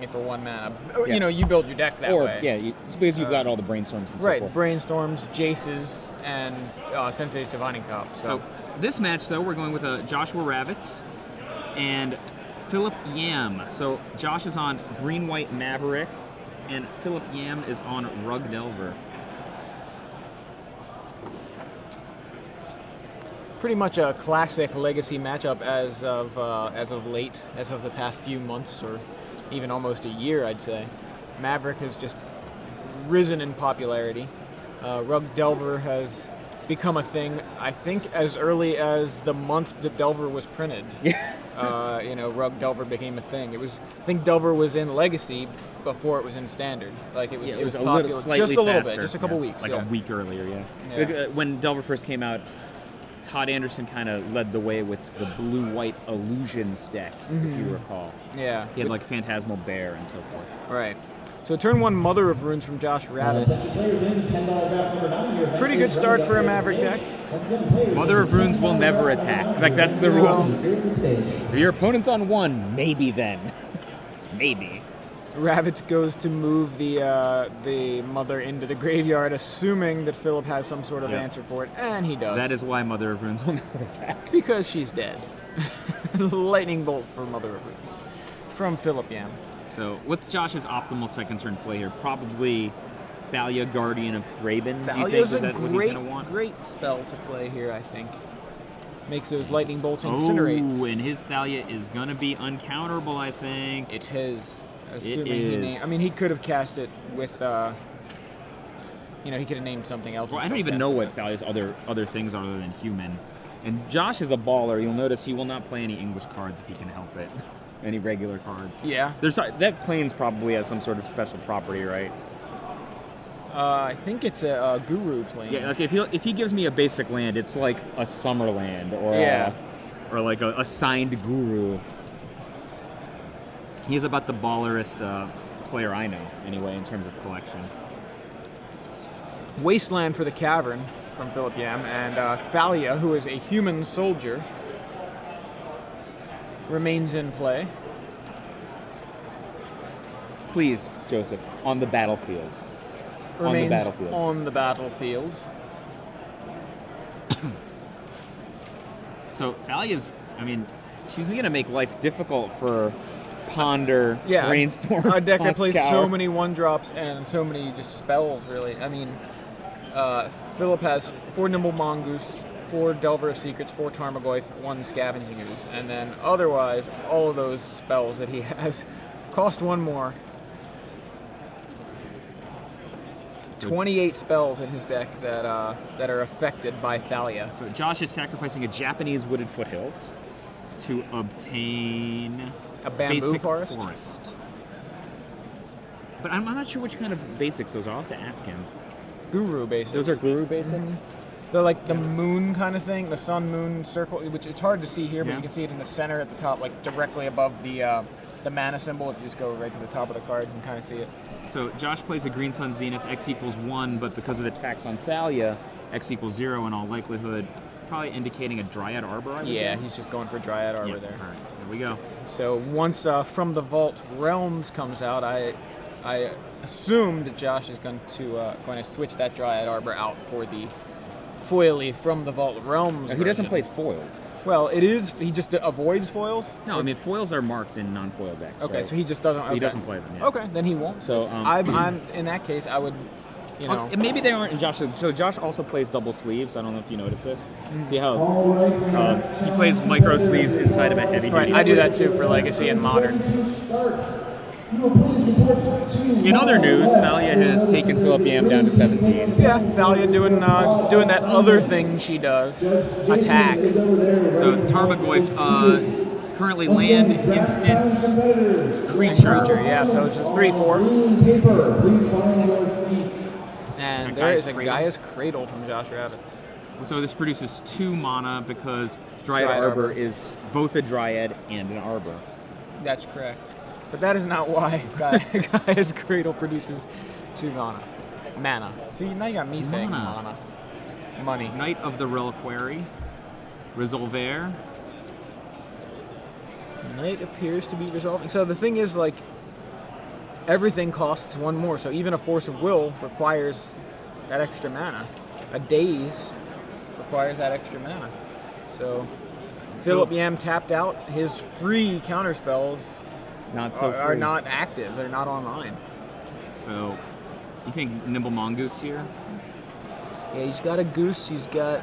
for 1 mana. You know, you build your deck that way. Yeah, it's because you've got all the brainstorms and so forth. Right, brainstorms, Jaces, and Sensei's Divining Top. So this match, though, we're going with Joshua Ravitz and Philip Yam. So Josh is on Green-White Maverick, and Philip Yam is on Rug Delver. Pretty much a classic Legacy matchup as of late, as of the past few months, or even almost a year, I'd say. Maverick has just risen in popularity. Rug Delver has become a thing, I think, as early as the month that Delver was printed. Yeah. You know, Rug Delver became a thing. I think Delver was in Legacy before it was in Standard. Like it was a popular, little slightly just a little faster. bit, just a couple weeks, like a week earlier. Yeah. When Delver first came out, Todd Anderson kind of led the way with the blue-white Illusions deck, if you recall. Yeah. He had like Phantasmal Bear and so forth. Right. So turn 1 Mother of Runes from Josh Ravitz. Pretty good start for a Maverick deck. Mother of Runes will never attack. Like, that's the rule. If your opponent's on 1, maybe then. Maybe. Ravitz goes to move the Mother into the graveyard, assuming that Philip has some sort of answer for it, and he does. That is why Mother of Runes will never attack. Because she's dead. Lightning bolt for Mother of Runes from Philip Yam. So, what's Josh's optimal second turn play here? Probably Thalia, Guardian of Thraben. Thalia's Is that what he's gonna want? Great spell to play here, I think. Makes those lightning bolts incinerate. Oh, and his Thalia is gonna be uncounterable, I think. It is. Assuming it is. I mean, he could have cast it with, you know, he could have named something else. Well, I don't even know what Thalia's other things are other than human. And Josh is a baller. You'll notice he will not play any English cards if he can help it. Any regular cards. Yeah. That plains probably has some sort of special property, right? I think it's a Guru plane. Yeah, like if he gives me a basic land, it's like a Summerland or like a signed Guru. He's about the ballerest player I know, anyway, in terms of collection. Wasteland for the Cavern from Philip Yam, and Thalia, who is a human soldier, remains in play. Please, Joseph, on the battlefield. Remains on the battlefield. On the battlefield. So Thalia's, I mean, she's going to make life difficult for Ponder, Brainstorm, a deck that plays Scour. so many 1-drops and so many just spells, really. I mean, Philip has 4 Nimble Mongoose, 4 Delver of Secrets, 4 Tarmogoyf, 1 Scavenging Ooze, and then otherwise, all of those spells that he has cost 1 more. 28 spells in his deck that are affected by Thalia. So Josh is sacrificing a Japanese Wooded Foothills to obtain a bamboo basic forest. But I'm not sure which kind of basics those are. I'll have to ask him. Guru basics. Those are Guru basics? Mm-hmm. They're like the moon kind of thing, the sun moon circle, which it's hard to see here, but you can see it in the center at the top, like directly above the mana symbol. If you just go right to the top of the card, you can kind of see it. So Josh plays a Green Sun Zenith, X equals 1, but because of the tax on Thalia, X equals 0 in all likelihood, probably indicating a Dryad Arbor, I would guess. He's just going for Dryad Arbor there. All right, there we go. So once From the Vault Realms comes out, I assume that Josh is going to switch that Dryad Arbor out for the foily From the Vault Realms. No, he doesn't play foils. Well, he just avoids foils? No, I mean foils are marked in non-foil decks. Okay, right? so he just doesn't. Okay. He doesn't play them. Yeah. Okay, then he won't. So I'm in that case, I would, you know. Maybe they aren't in Josh. So Josh also plays double sleeves. I don't know if you noticed this. See how he plays micro sleeves inside of a heavy. Right, I do that too for Legacy and Modern. In other news, Thalia has taken Philip Yam down to 17. Yeah, Thalia doing that other thing she does, attack. So Tarmogoyf, currently land, instant, creature. Yeah, so it's a 3/4. And there is a Gaia's Cradle from Josh Ravitz. So this produces 2 mana because Dryad Arbor is both a Dryad and an Arbor. That's correct. But that is not why Gaia's Cradle produces 2 mana. See, now you got me saying mana. Money. Knight of the Reliquary. Resolver. Knight appears to be resolving. So the thing is, like, everything costs one more. So even a Force of Will requires that extra mana. A Daze requires that extra mana. So Philip Yam tapped out. His free counter spells are not active. They're not online. So you think Nimble Mongoose here? Yeah, he's got a Goose. He's got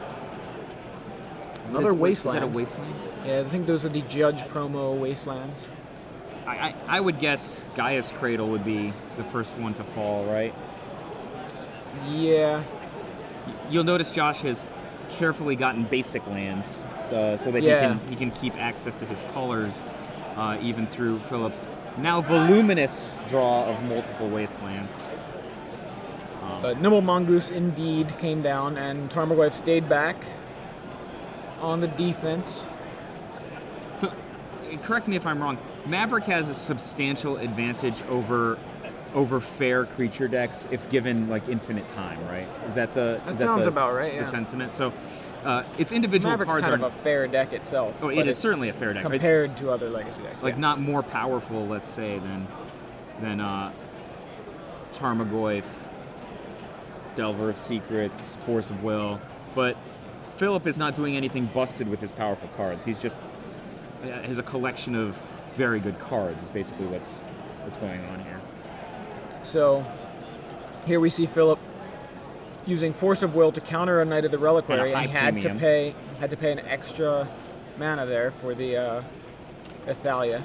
another Wasteland. Is that a Wasteland? Yeah, I think those are the Judge promo Wastelands. I would guess Gaia's Cradle would be the first one to fall, right? Yeah. You'll notice Josh has carefully gotten basic lands so that he can keep access to his colors even through Philip's now voluminous draw of multiple Wastelands. But Nimble Mongoose indeed came down, and Tarmogoyf stayed back on the defense. So, correct me if I'm wrong, Maverick has a substantial advantage over fair creature decks if given like infinite time, right? That sounds about right, yeah. The sentiment. So, its individual Maverick's cards kind are of a fair deck itself. Oh, it is certainly a fair deck compared to other Legacy decks. Like not more powerful, let's say, than Tarmogoyf, Delver of Secrets, Force of Will, but Philip is not doing anything busted with his powerful cards. He's just has a collection of very good cards. Is basically what's going on here. So here we see Philip using Force of Will to counter a Knight of the Reliquary, and he had to pay an extra mana there for the Athalia.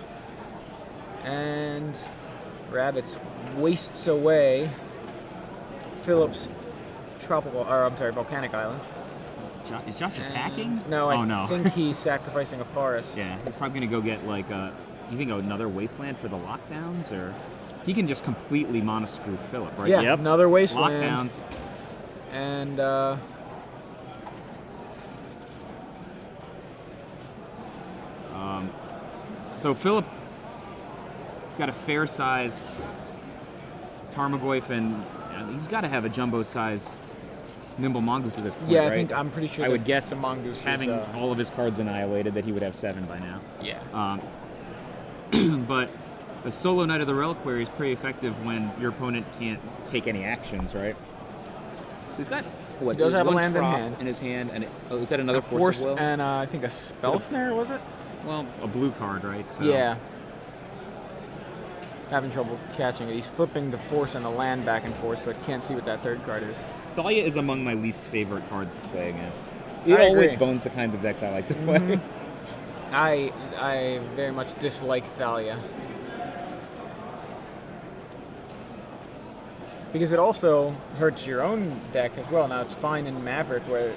And Ravitz wastes away Philip's Volcanic Island. Is Josh attacking? No, I think he's sacrificing a forest. Yeah, he's probably going to go get like you think another Wasteland for the lockdowns, or he can just completely monoscrew Philip, right? Yeah, yep. Another Wasteland. Lockdowns. And so Philip has got a fair-sized Tarmogoyf, and he's got to have a jumbo-sized Nimble Mongoose at this point, yeah, right? I'm pretty sure. I would guess the Mongoose having all of his cards annihilated that he would have 7 by now. Yeah. But a solo Knight of the Reliquary is pretty effective when your opponent can't take any actions, right? He's got what? He does have a land in his hand, and is that another Force of Will? And I think a Spell Snare, was it? Well, a blue card, right? So. Yeah. Having trouble catching it. He's flipping the Force and the land back and forth, but can't see what that third card is. Thalia is among my least favorite cards to play against. It always bones the kinds of decks I like to play. Mm-hmm. I very much dislike Thalia. Because it also hurts your own deck as well. Now it's fine in Maverick where,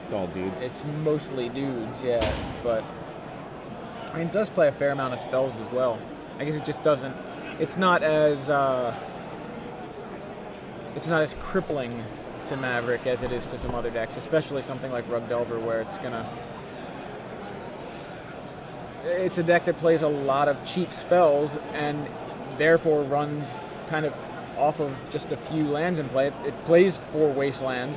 it's all dudes. It's mostly dudes, yeah. But I mean, it does play a fair amount of spells as well. I guess it just doesn't. It's not as crippling to Maverick as it is to some other decks, especially something like Rug Delver, where it's a deck that plays a lot of cheap spells and therefore runs kind of off of just a few lands in play. It plays 4 Wasteland.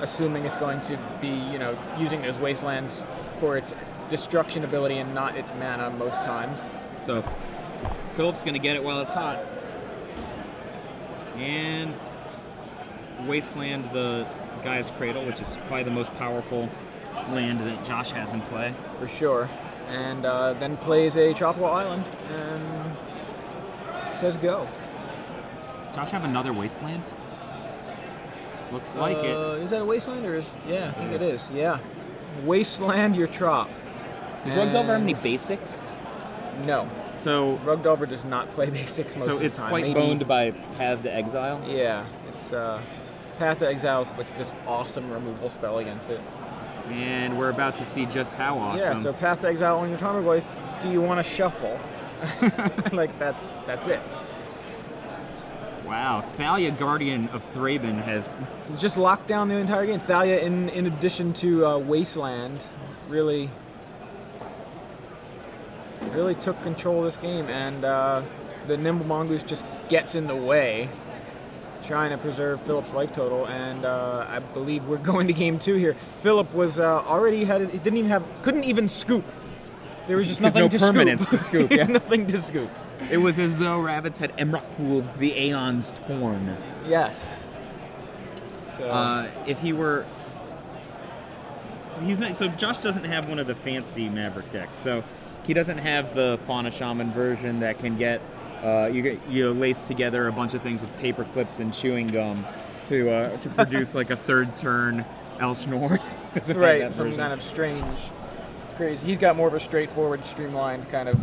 Assuming it's going to be, using those Wastelands for its destruction ability and not its mana most times. So Philip's going to get it while it's hot. And Wasteland the Gaia's Cradle, which is probably the most powerful land that Josh has in play. For sure. And then plays a Tropical Island and says go. Josh have another Wasteland? Looks like it. Is that a Wasteland or is... Yeah, I think it is. Yeah. Wasteland your Trop. Does Rug Delver have any basics? No. So Rug Delver does not play basics most of the time. So it's quite boned by Path to Exile? Yeah. It's Path to Exile is like this awesome removal spell against it. And we're about to see just how awesome. Yeah, so Path to Exile on your Tarmogoyf, do you want to shuffle? Like that's it. Wow, Thalia, Guardian of Thraben has just locked down the entire game. Thalia, in addition to Wasteland, really took control of this game, and the Nimble Mongoose just gets in the way, trying to preserve Philip's life total, and I believe we're going to game 2 here. Philip was couldn't even scoop there was just There's nothing no to permanence scoop. to scoop, yeah. Nothing to scoop. It was as though Ravitz had Emrakul, the Aeons torn. Yes. So. If he were... He's not, so Josh doesn't have one of the fancy Maverick decks. So he doesn't have the Fauna Shaman version that can get... you lace together a bunch of things with paper clips and chewing gum to produce like a third turn Elsinore. Right, some kind of strange, crazy. He's got more of a straightforward, streamlined kind of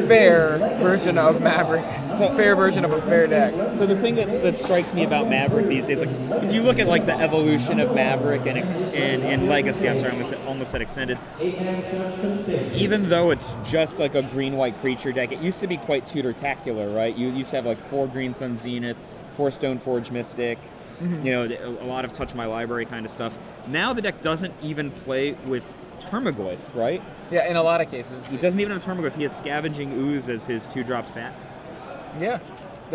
fair version of Maverick. Fair version of a fair deck. So the thing that strikes me about Maverick these days, like if you look at like the evolution of Maverick and Legacy, I'm sorry, I almost said Extended. Even though it's just like a green-white creature deck, it used to be quite tutor-tacular, right? You used to have like 4 Green Sun Zenith, 4 Stoneforge Mystic. You know, a lot of Touch My Library kind of stuff. Now the deck doesn't even play with Termaggoyf, right? Yeah, in a lot of cases. He doesn't even have Termaggoyf. He has Scavenging Ooze as his 2-drop fat. Yeah.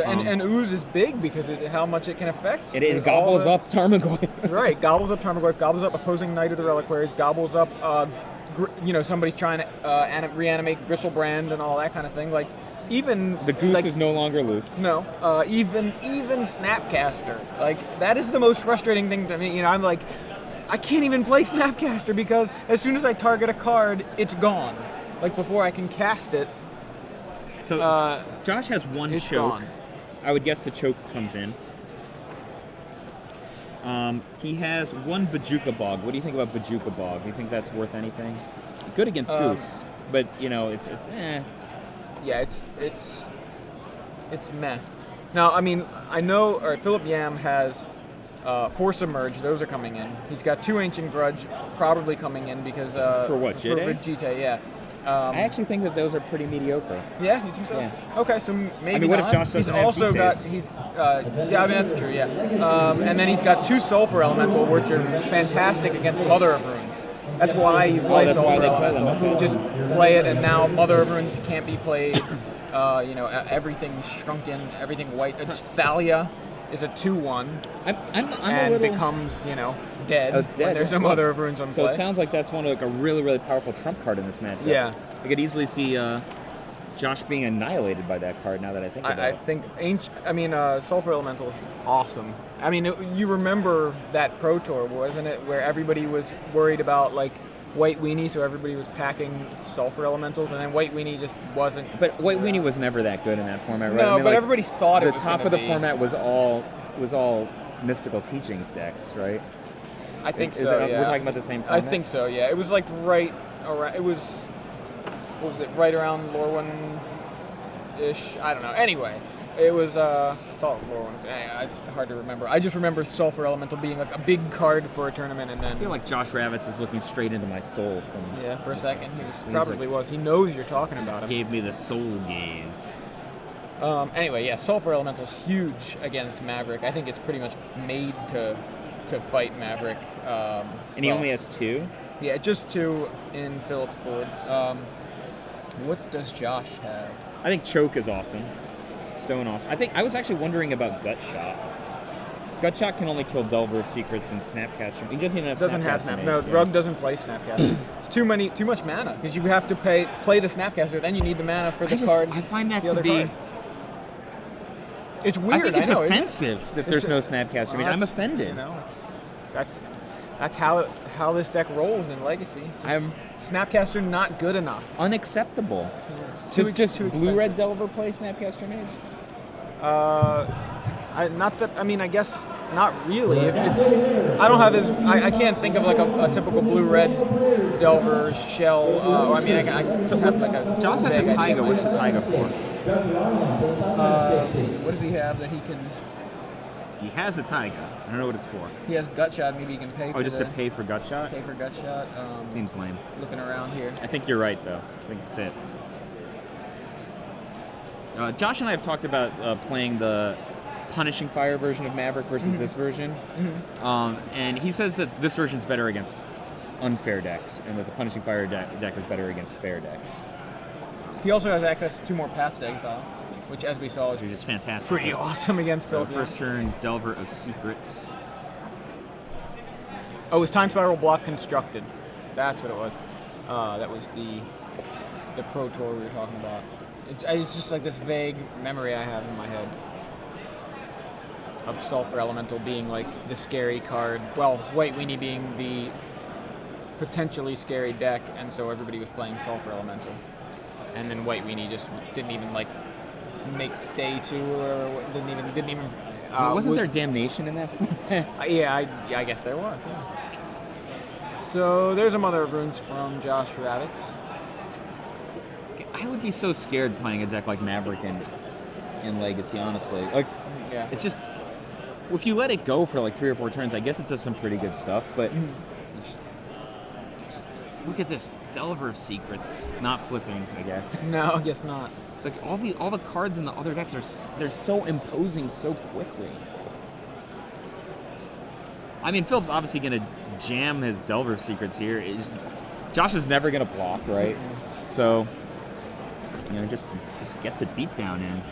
And Ooze is big because how much it can affect. It gobbles up Termaggoyf. Right, gobbles up Termaggoyf, gobbles up opposing Knight of the Reliquaries, gobbles up, somebody's trying to reanimate Gristlebrand and all that kind of thing. Like, even the goose is no longer loose. No, even Snapcaster. Like, that is the most frustrating thing to me. You know, I'm like, I can't even play Snapcaster because as soon as I target a card, it's gone. Like, before I can cast it. So Josh has one choke. Gone. I would guess the choke comes in. He has 1 Bajuka Bog. What do you think about Bajuka Bog? Do you think that's worth anything? Good against Goose, but you know, it's eh. Yeah, it's meh. Now, I mean, I know. All right, Philip Yam has 4 Submerge. Those are coming in. He's got 2 Ancient Grudge, probably coming in because for what? For Vegeta, yeah. I actually think that those are pretty mediocre. Yeah, you think so? Yeah. Okay, so maybe. I mean, what not. if Josh doesn't have also got yeah, I mean that's true. Yeah, and then he's got 2 Sulfur Elemental, which are fantastic against Mother of Runes. That's why you play Sulfur Elemental. Just play it, and now Mother of Runes can't be played. Everything's shrunken, everything white. Thalia is a 2/1. And becomes, dead. Oh, it's dead. When there's a Mother of Runes on play. So it sounds like that's one of a really, really powerful trump card in this matchup. Yeah. I could easily see Josh being annihilated by that card now that I think about it. I think Sulfur Elemental is awesome. I mean, you remember that Pro Tour, wasn't it, where everybody was worried about like White Weenie, so everybody was packing Sulfur Elementals, and then White Weenie just wasn't. But White Weenie was never that good in that format, right? No, but everybody thought it was the top of the format was all Mystical Teachings decks, right? I think so. Yeah. We're talking about the same format? I think so. Yeah, it was like right around. It was. What was it? Right around Lorwyn-ish. I don't know. Anyway, it was. I thought Lorwyn. It's hard to remember. I just remember Sulfur Elemental being like a big card for a tournament, and then. I feel like Josh Ravitz is looking straight into my soul. For a second, he probably was. He knows you're talking about him. Gave me the soul gaze. Anyway, yeah, Sulfur Elemental's huge against Maverick. I think it's pretty much made to fight Maverick. And he only has 2? Yeah, just 2 in Philip's board. What does Josh have? I think Choke is awesome. Stone awesome. I was actually wondering about Gut Shot. Gut Shot can only kill Delver of Secrets and Snapcaster. He doesn't even have Snapcaster. No, Rug doesn't play Snapcaster. It's too much mana, because you have to play the Snapcaster, then you need the mana for the card. I find that to be... It's weird. I think it's offensive that there's no Snapcaster. I mean, I'm offended. That's how this deck rolls in Legacy. Snapcaster not good enough. Unacceptable. Does Blue-Red Delver play Snapcaster Mage? I guess not really. If it's, I don't have I can't think of like a typical Blue-Red Delver shell. Josh has a Taiga. What's the Taiga for? What does he have that he can? He has a Taiga. I don't know what it's for. He has Gut Shot. Maybe he can pay. Oh, just to pay for Gut Shot? Pay for Gut Shot. Seems lame. Looking around here. I think you're right, though. I think that's it. Josh and I have talked about playing the Punishing Fire version of Maverick versus this version. And he says that this version is better against unfair decks, and that the Punishing Fire deck is better against fair decks. He also has access to 2 more Path to Exile, which, as we saw, is just fantastic. Pretty awesome against Phil. First turn, Delver of Secrets. Oh, it was Time Spiral block constructed. That's what it was. That was the Pro Tour we were talking about. It's just like this vague memory I have in my head of Sulfur Elemental being like the scary card. Well, White Weenie being the potentially scary deck, and so everybody was playing Sulfur Elemental. And then White Weenie just didn't even like make day 2 or didn't even. Wasn't there Damnation in that? Yeah, I guess there was. Yeah. So there's a Mother of Runes from Josh Ravitz. I would be so scared playing a deck like Maverick in Legacy, honestly. Like, Yeah. it's just, if you let it go for like 3 or 4 turns, I guess it does some pretty good stuff. But just look at this Delver of Secrets, not flipping, I guess. No, I guess not. It's like all the cards in the other decks they're so imposing so quickly. I mean, Philip's obviously gonna jam his Delver of Secrets here. Josh is never gonna block, right? So, just get the beatdown in.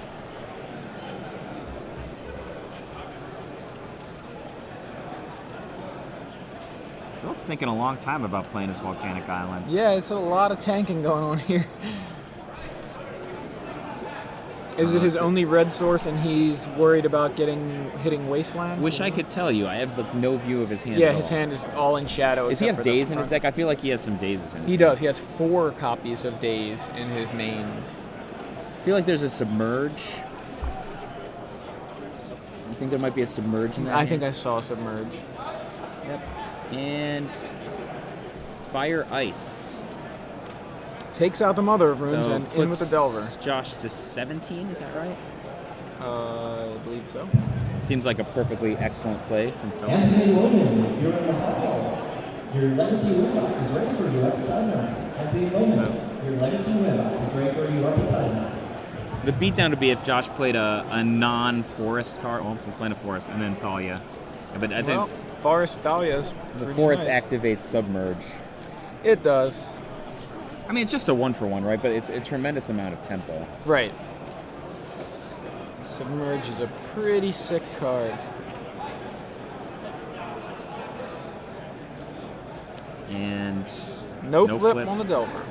Philip's thinking a long time about playing this Volcanic Island. Yeah, it's a lot of tanking going on here. Is it his only red source and he's worried about hitting Wasteland? Wish I could tell you. I have like no view of his hand. Yeah, at his all. hand is all in shadow. Does he have Daze in his deck? I feel like he has some Dazes in his deck. He does. He has 4 copies of Daze in his main. I feel like there's a Submerge. You think there might be a Submerge in that? I think I saw Submerge. Yep. And Fire Ice. Takes out the Mother of Runes So and in with the Delver. Josh to 17, is that right? I believe so. Seems like a perfectly excellent play from Philip. Anthony Loman, you're in the hall. Your legacy win box is ready for you up beside us. Anthony Loman, your legacy win box is ready for you up beside us. The beatdown would be if Josh played a non-forest card. Well, he's playing a forest, and then Thalia. But I think Forest Thalia is the forest activates Submerge. It does. I mean, it's just a 1-for-1, right? But it's a tremendous amount of tempo. Right. Submerge is a pretty sick card. And no flip on the Delver.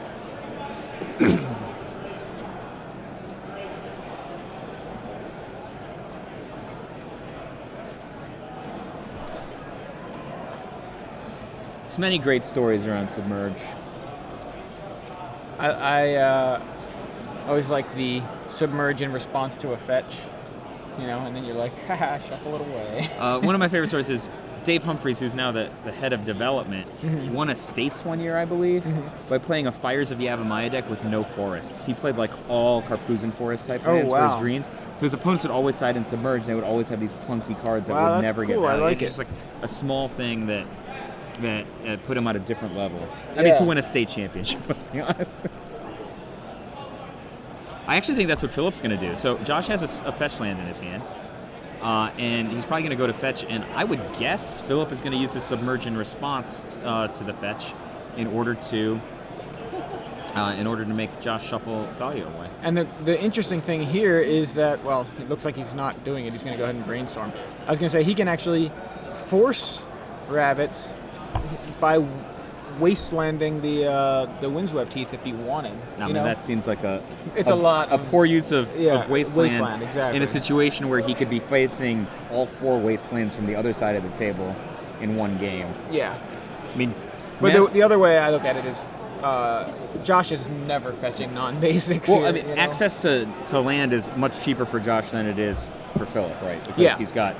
There's many great stories around Submerge. I always like the Submerge in response to a fetch, and then you're like, haha, shuffle it away. One of my favorite stories is Dave Humphreys, who's now the head of development, won a States one year, I believe, by playing a Fires of Yavimaya deck with no forests. He played like all Karpuzan forest type lands for his greens. So his opponents would always side in Submerge, and they would always have these clunky cards that would never get value. I like It's just like a small thing that put him at a different level. Yeah. I mean, to win a state championship, let's be honest. I actually think that's what Philip's going to do. So Josh has a fetch land in his hand, and he's probably going to go to fetch, and I would guess Philip is going to use his Submerge in response to the fetch in order to make Josh shuffle Thalia away. And the interesting thing here is that, well, it looks like he's not doing it. He's going to go ahead and Brainstorm. I was going to say he can actually force Ravitz by wastelanding the Windswept Teeth if he wanted. I mean, that seems like a poor use of wasteland exactly. in a situation where he could be facing all 4 wastelands from the other side of the table in one game. Yeah. I mean, but the other way I look at it is Josh is never fetching non-basics. Well, here, I mean, access to land is much cheaper for Josh than it is for Philip, right? Because he's got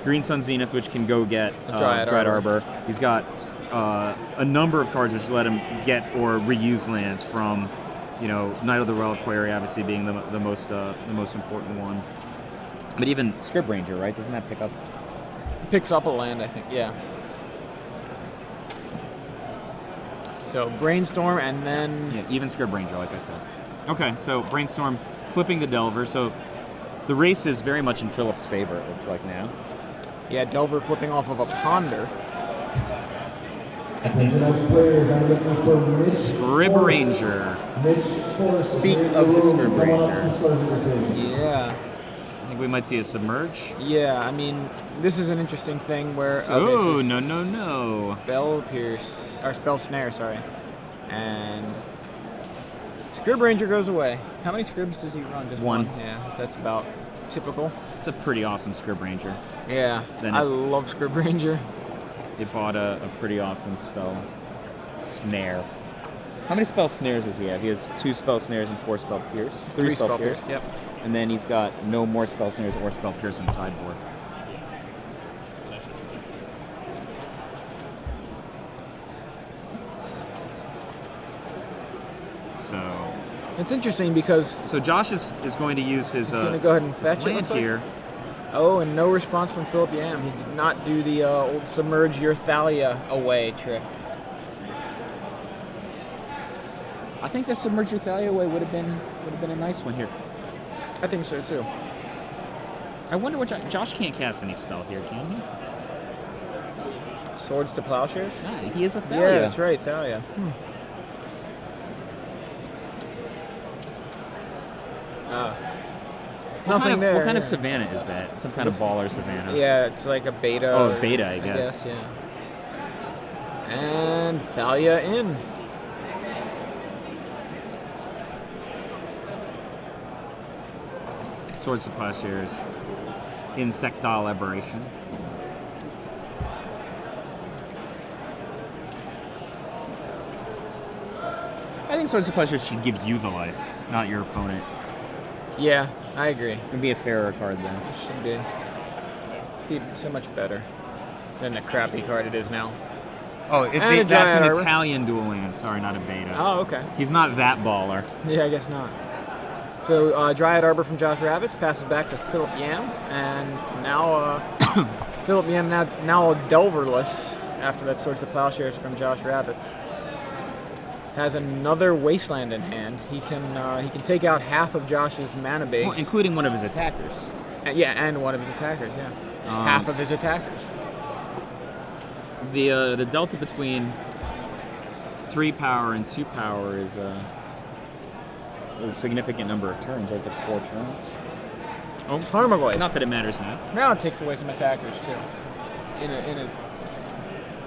Green Sun Zenith, which can go get Dryad Arbor. He's got a number of cards which let him get or reuse lands from, Night of the Reliquary obviously being the most important one. But even Scrib Ranger, right? Doesn't that pick up? Picks up a land, I think. Yeah. So Brainstorm and then even Scrib Ranger, like I said. Okay, so Brainstorm, flipping the Delver. So the race is very much in Philip's favor. It looks like now. Yeah, Delver flipping off of a Ponder. Scrib Ranger. Speak of the Scrib Ranger. Yeah. I think we might see a Submerge. Yeah, I mean, this is an interesting thing where... No. Spell Pierce, or Spell Snare, sorry. And Scrib Ranger goes away. How many Scribs does he run? Just one. Yeah, that's about typical. It's a pretty awesome Scrib Ranger. Yeah, I love Scrib Ranger. It bought a pretty awesome spell snare. How many spell snares does he have? He has 2 spell snares and 4 spell pierce. 3 spell pierce. Yep. And then he's got no more spell snares or spell pierce in sideboard. So it's interesting because Josh is going to use his. He's going to go ahead and fetch it here. Like. Oh, and no response from Philip Yam. He did not do the old submerge your Thalia away trick. I think the submerge your Thalia away would have been a nice one here. I think so too. I wonder what Josh can't cast any spell here, can he? Swords to Plowshares? Yeah, he is a Thalia. Yeah, that's right, Thalia. Nothing there. What kind of Savannah is that? Some kind of baller Savannah. Yeah, it's like a beta. Oh, a beta, I guess. Yeah. And Thalia in. Swords to Plowshares. Insectile Aberration. I think Swords to Plowshares should give you the life, not your opponent. Yeah, I agree. It'd be a fairer card then. It should be so much better than the crappy card it is now. Oh, that's an Italian dual land. Sorry, not a beta. Oh, okay. He's not that baller. Yeah, I guess not. So Dryad Arbor from Josh Ravitz passes back to Philip Yam, and now Philip Yam now Delverless after that Swords to Plowshares from Josh Ravitz. Has another Wasteland in hand. He can take out half of Josh's mana base, well, including one of his attackers. And one of his attackers. Yeah, half of his attackers. The delta between 3 power and 2 power is a significant number of turns. It's like 4 turns. Oh, Tarmogoyf. Not that it matters now. Now it takes away some attackers too, in a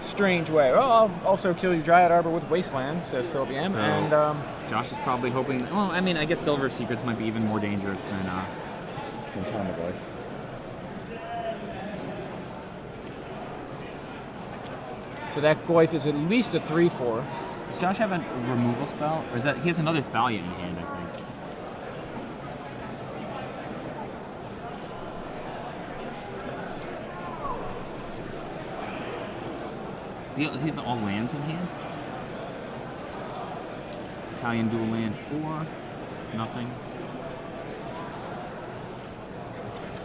strange way. Well, I'll also kill your Dryad Arbor with Wasteland, says Philip Yam. So, and Josh is probably hoping. Well, I mean, I guess Delver of Secrets might be even more dangerous than Tarmogoyf. So that Goyf is at least a 3/4. Does Josh have a removal spell, or is that he has another Thalia in hand? I think. Does he have all lands in hand? Italian dual land 4, nothing.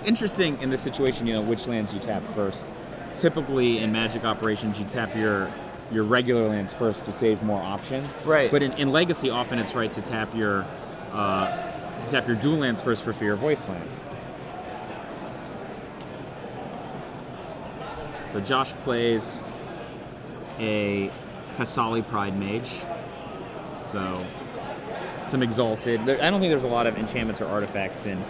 Interesting in this situation, which lands you tap first. Typically in Magic operations, you tap your regular lands first to save more options. Right. But in Legacy, often it's right to tap your dual lands first for fear of Wasteland. So Josh plays a Kasali Pride Mage. So some Exalted. I don't think there's a lot of enchantments or artifacts in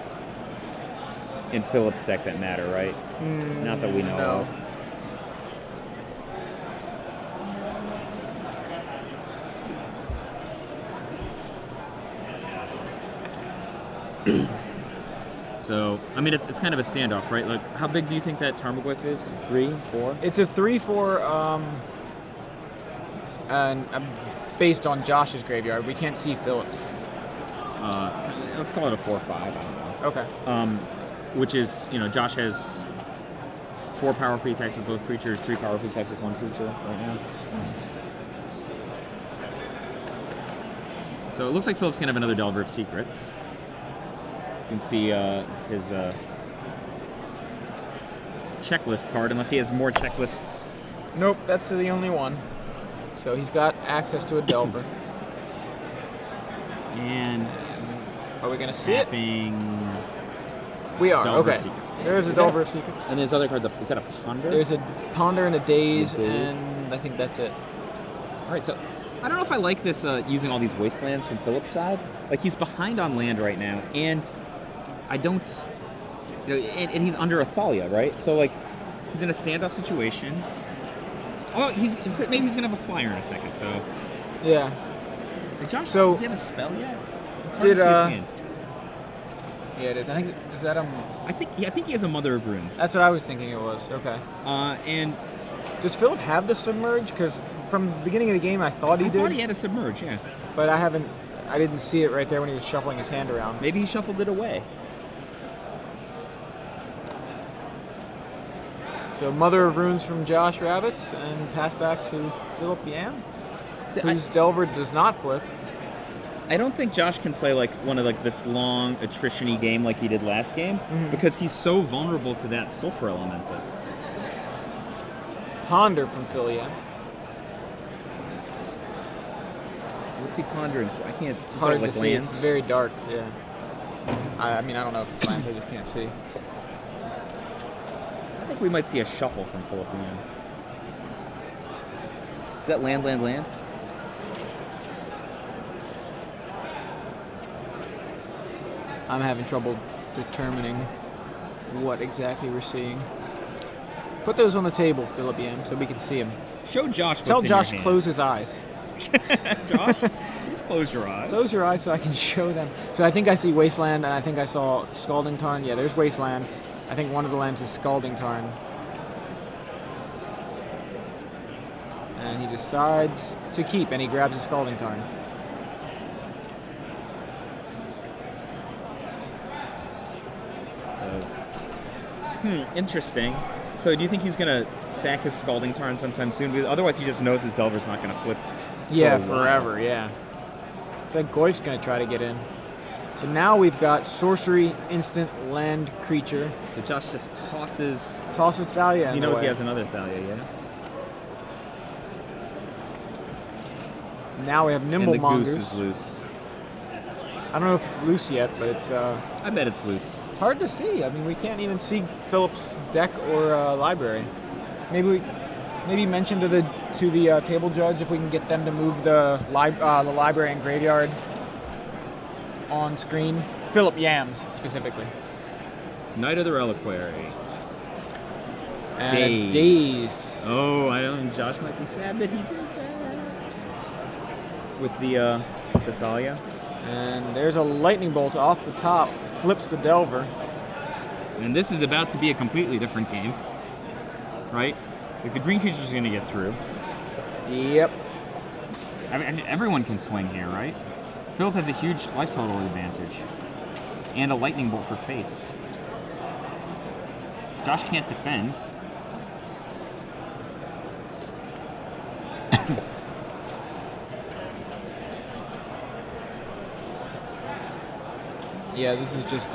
Philip's deck that matter, right? Not that we know of. So, I mean, it's kind of a standoff, right? Like, how big do you think that Tarmogoyf is? 3, 4? It's a 3/4, and based on Josh's graveyard. We can't see Philip's. Let's call it a 4/5. I don't know. Okay. Which is, Josh has 4 powerful attacks with both creatures, 3 powerful attacks with one creature right now. So it looks like Philip's gonna have another Delver of Secrets. You can see his checklist card, unless he has more checklists. Nope, that's the only one. So he's got access to a Delver. And are we gonna see it? We are. Delver Okay. Secrets. There's a Delver of Secrets. And there's other cards up. Is that a Ponder? There's a Ponder and a Daze, and I think that's it. All right, so I don't know if I like this using all these Wastelands from Philip's side. Like, he's behind on land right now, and I don't, and he's under a Thalia, right? So, like, he's in a standoff situation. Oh, maybe he's gonna have a flyer in a second. So, yeah. Josh, So, does he have a spell yet? It's hard to see his hand. Yeah, it is. I think is that I think he has a Mother of Runes. That's what I was thinking it was. Okay. And does Philip have the submerge? Because from the beginning of the game, I thought he did. I thought he had a submerge, yeah. But I didn't see it right there when he was shuffling his hand around. Maybe he shuffled it away. So Mother of Runes from Josh Ravitz and pass back to Philip Yam, whose Delver does not flip. I don't think Josh can play like one of like this long attrition-y game like he did last game because he's so vulnerable to that Sulfur Elemental. Ponder from Phil Yam. What's he pondering for? I can't. It's hard like to see. lands? It's very dark. Yeah. I mean, I don't know if it's lands. I just can't see. I think we might see a shuffle from Philip Yam. Is that land? I'm having trouble determining what exactly we're seeing. Put those on the table, Philip Yam, so we can see them. Show Josh. Tell what's Josh in your close his eyes. Josh, please close your eyes. Close your eyes so I can show them. So I think I see Wasteland, and I think I saw Scalding Tarn. Yeah, there's Wasteland. I think one of the lands is Scalding Tarn. And he decides to keep, and he grabs a Scalding Tarn. Interesting. So do you think he's going to sack his Scalding Tarn sometime soon? Because otherwise he just knows his Delver's not going to flip. Yeah, forever, yeah. It's like Goyf's going to try to get in. So now we've got Sorcery, Instant, Land, Creature. So Josh just tosses Thalia. He knows he has another Thalia, yeah? Now we have Nimble And the Mongoose. goose is loose. I don't know if it's loose yet, but it's I bet it's loose. it's hard to see. I mean, we can't even see Philip's deck or library. Maybe mention to the table judge if we can get them to move the library and graveyard on screen. Philip Yams specifically. Knight of the Reliquary. And Daze. Oh, I don't. Josh might be sad that he did that with the Thalia. And there's a lightning bolt off the top, flips the Delver. And this is about to be a completely different game, right? Like the green creature's going to get through. Yep. I mean, everyone can swing here, right? Philip has a huge life total advantage. And a lightning bolt for face. Josh can't defend. Yeah, this is just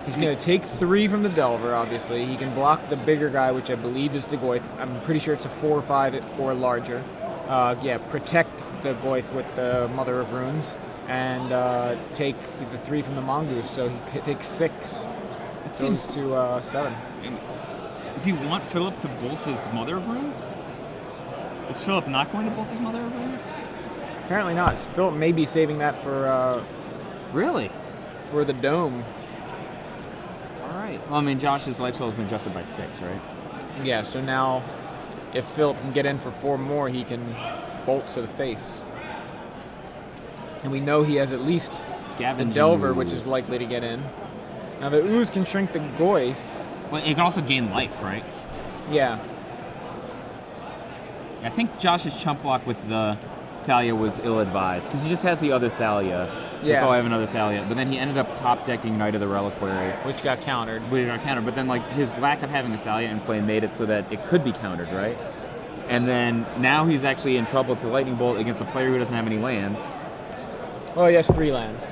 he's going to take 3 from the Delver, obviously. He can block the bigger guy, which I believe is the Goyf. I'm pretty sure it's a 4 or 5 or larger. Yeah, protect the Goyf with the Mother of Runes, and take the 3 from the Mongoose, so he takes 6. It goes to 7. Does he want Philip to bolt his Mother of Runes? Is Philip not going to bolt his Mother of Runes? Apparently not. Philip may be saving that for really? For the Dome. Alright. Well, I mean, Josh's life total has been adjusted by 6, right? Yeah, so now if Philip can get in for 4 more, he can bolt to the face. And we know he has at least the Delver, which is likely to get in. Now the Ooze can shrink the Goyf. Well, it can also gain life, right? Yeah. I think Josh's chump block with the Thalia was ill-advised, because he just has the other Thalia. He's like, oh, I have another Thalia. But then he ended up top-decking Knight of the Reliquary. Which got countered. But then, like, his lack of having a Thalia in play made it so that it could be countered, right? And then now he's actually in trouble to Lightning Bolt against a player who doesn't have any lands. Well, he has 3 lands.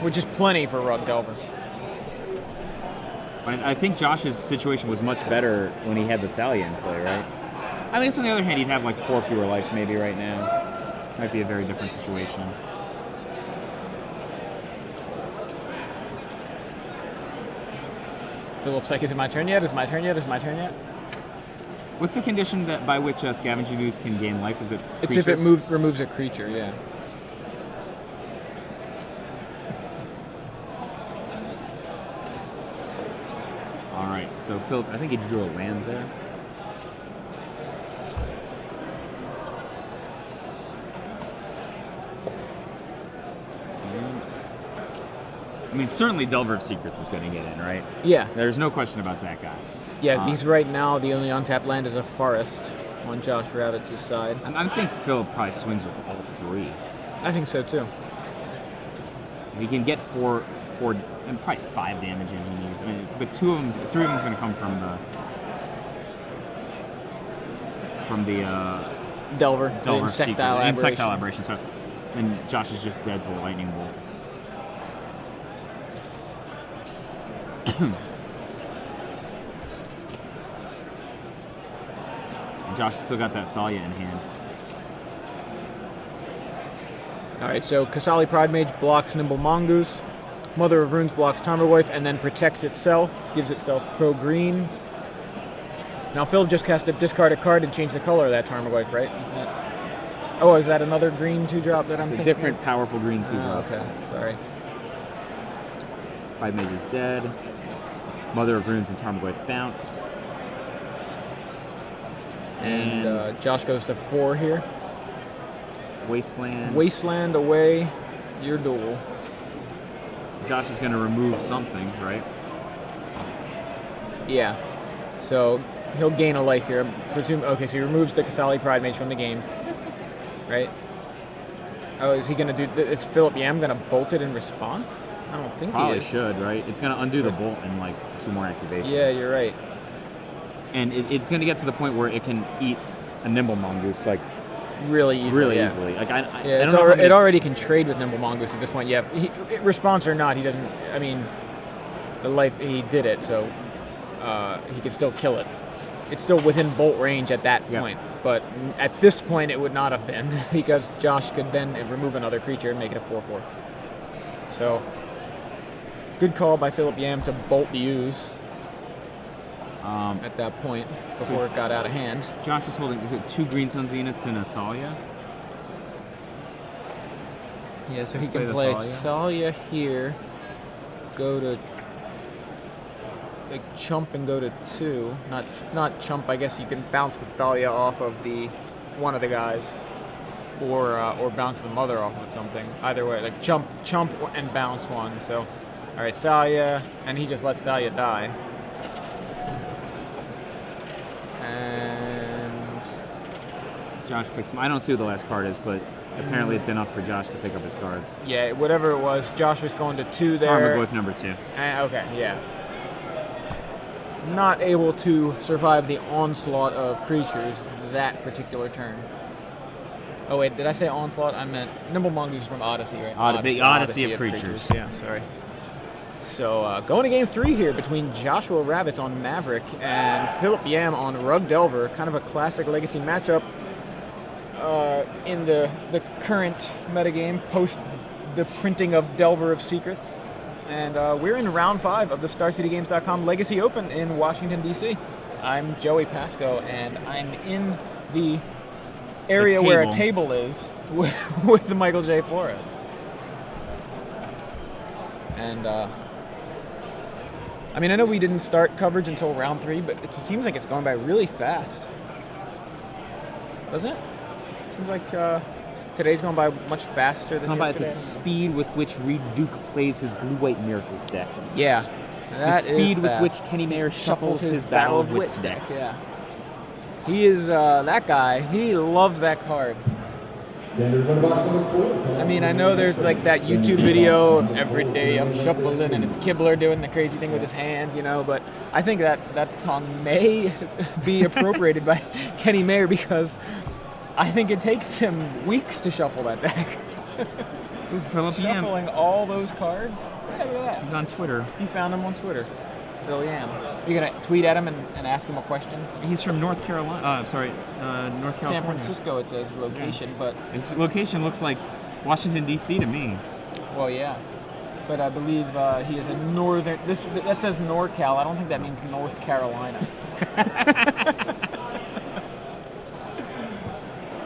Which is plenty for Rod Delver. I think Josh's situation was much better when he had the Thalia in play, right? I think on the other hand, he'd have like 4 fewer life maybe right now. Might be a very different situation. Philip's like, is it my turn yet? Is it my turn yet? Is it my turn yet? What's the condition that by which Scavenging Ooze can gain life? Is it creatures? It's if it removes a creature, yeah. Alright, so Philip, I think he drew a land there. I mean, certainly Delver of Secrets is going to get in, right? Yeah. There's no question about that guy. Yeah, he's right now, the only untapped land is a forest on Josh Ravitz's side. I think Philip probably swings with all 3. I think so too. He can get 4, and probably 5 damage in he needs. I mean, but 3 of them's going to come from the Delver Insectile Aberration. Aberration. So, and Josh is just dead to a lightning bolt. And Josh still got that Thalia in hand. Alright, so Kasali Pride Mage blocks Nimble Mongoose. Mother of Runes blocks Tarmogoyf and then protects itself, gives itself pro-green. Now Phil just cast a discard a card and change the color of that Tarmogoyf, right? Isn't it? Oh, is that another green 2-drop that I'm It's a thinking different of? powerful green 2-drop. Oh, okay, sorry. Pride Mage is dead. Mother of Runes and Tarmogoyf bounce. And Josh goes to 4 here. Wasteland. Wasteland away, your duel. Josh is going to remove something, right? Yeah. So he'll gain a life here. Presume. Okay, so he removes the Kasali Pride Mage from the game, right? Oh, is he going to do? Is Philip Yam going to bolt it in response? I don't think Probably he is. should, right? It's going to undo the bolt in like 2 more activations. Yeah, you're right. And it's going to get to the point where it can eat a Nimble Mongoose like Really easily. easily. Like I don't it's know how many- it already can trade with Nimble Mongoose at this point. Yeah, response or not, he doesn't. I mean, the life he did it, so he could still kill it. It's still within bolt range at that point, but at this point it would not have been because Josh could then remove another creature and make it a 4/4. So good call by Philip Yam to bolt the use at that point before it got out of hand. Josh is holding, is it 2 Green Sun Zeniths and a Thalia? Yeah, so he Play can the play Thalia. Thalia here, go to like chump and go to 2. Not chump. I guess you can bounce the Thalia off of one of the guys, or bounce the mother off of something. Either way, like chump and bounce one. So, all right, Thalia, and he just lets Thalia die. And Josh picks. I don't see who the last card is, but apparently it's enough for Josh to pick up his cards. yeah, whatever it was, Josh was going to 2 there. Tarmogoyf number 2. Okay, yeah. Not able to survive the onslaught of creatures that particular turn. Oh wait, did I say onslaught? I meant Nimble Mongoose from Odyssey, right? The Odyssey of creatures. Yeah, sorry. So going to game 3 here between Joshua Ravitz on Maverick and Philip Yam on Rug Delver. Kind of a classic Legacy matchup in the current metagame post the printing of Delver of Secrets. And we're in round 5 of the StarCityGames.com Legacy Open in Washington, D.C. I'm Joey Pasco, and I'm in the area where a table is with the Michael J. Flores. And, I mean, I know we didn't start coverage until round 3, but it seems like it's going by really fast. Doesn't it? Seems like today's going by much faster than Come by at the yesterday. speed with which Reed Duke plays his Blue-White Miracles deck. Yeah. The speed with which Kenny Mayer shuffles his Battle of Wits deck. Yeah. He is that guy. He loves that card. I mean, I know there's like that YouTube video of every day I'm shuffling and it's Kibler doing the crazy thing with his hands, you know, but I think that song may be appropriated by Kenny Mayer because I think it takes him weeks to shuffle that deck. Philip Yam. Shuffling all those cards? Yeah, look at that. He's on Twitter. You found him on Twitter. Phil Yam. You're going to tweet at him and ask him a question? He's from North Carolina. North California. San Francisco, it says location, but... His location looks like Washington, D.C. to me. Well, yeah. But I believe he is a northern... That says NorCal. I don't think that means North Carolina.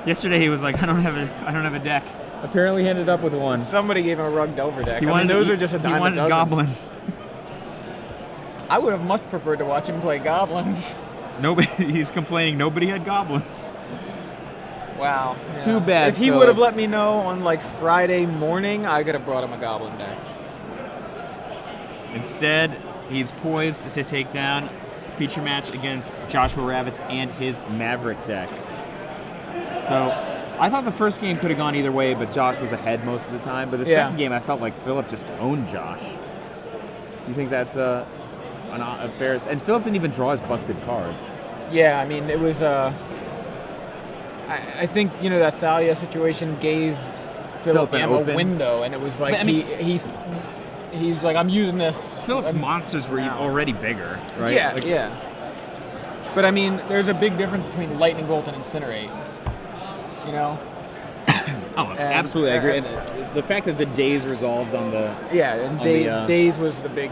Yesterday he was like, I don't have a deck. Apparently he ended up with one. Somebody gave him a Rug Delver deck. He I wanted, mean, those he, are just a he dime a wanted dozen. goblins. I would have much preferred to watch him play goblins. Nobody. He's complaining nobody had goblins. Wow. Too bad, If he Philip. would have let me know on like Friday morning, I could have brought him a goblin deck. Instead, he's poised to take down feature match against Joshua Ravitz and his Maverick deck. So I thought the first game could have gone either way, but Josh was ahead most of the time. But the second game, I felt like Philip just owned Josh. You think that's a fair? And Philip didn't even draw his busted cards. Yeah, I mean, it was. I think that Thalia situation gave Philip a window, and it was like he's like, I'm using this. Philip's monsters were already bigger, right? Yeah, yeah. But I mean, there's a big difference between Lightning Bolt and Incinerate. Absolutely, I agree. And the fact that the Daze resolves on the Daze was the big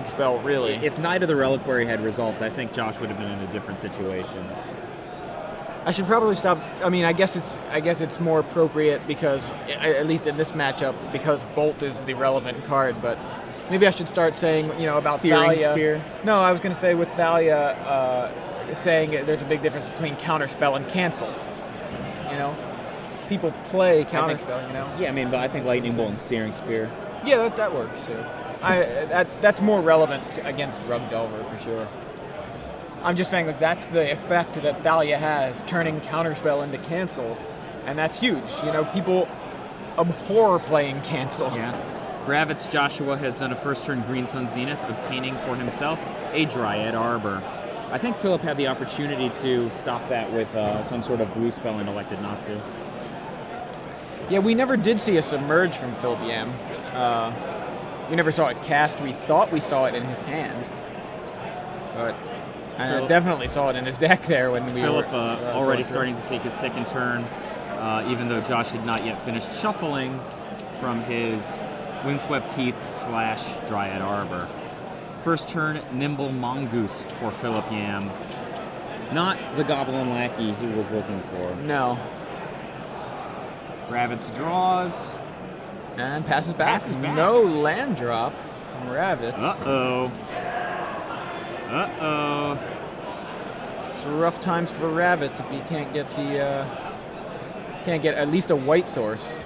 spell, really. If Knight of the Reliquary had resolved, I think Josh would have been in a different situation. I should probably stop. I mean, I guess it's more appropriate because, at least in this matchup, because Bolt is the relevant card. But maybe I should start saying, about Searing Thalia. Spear. No, I was going to say with Thalia, saying there's a big difference between counterspell and cancel. People play counterspell. Yeah, I mean, but I think Lightning Bolt and Searing Spear. Yeah, that works too. That's more relevant against Rug Delver for sure. I'm just saying that that's the effect that Thalia has, turning counterspell into cancel, and that's huge. People abhor playing cancel. Yeah. Ravitz Joshua has done a first turn Green Sun Zenith, obtaining for himself a Dryad Arbor. I think Philip had the opportunity to stop that with some sort of blue spell and elected not to. Yeah, we never did see a Submerge from Philip Yam. We never saw it cast. We thought we saw it in his hand, but I definitely saw it in his deck there when we Philip were already starting to take his second turn, even though Josh had not yet finished shuffling from his Windswept Teeth / Dryad Arbor. First turn, Nimble Mongoose for Philip Yam. Not the Goblin Lackey he was looking for. No. Ravitz draws. And passes back. No land drop from Ravitz. Uh-oh. It's rough times for Ravitz if he can't get at least a white source.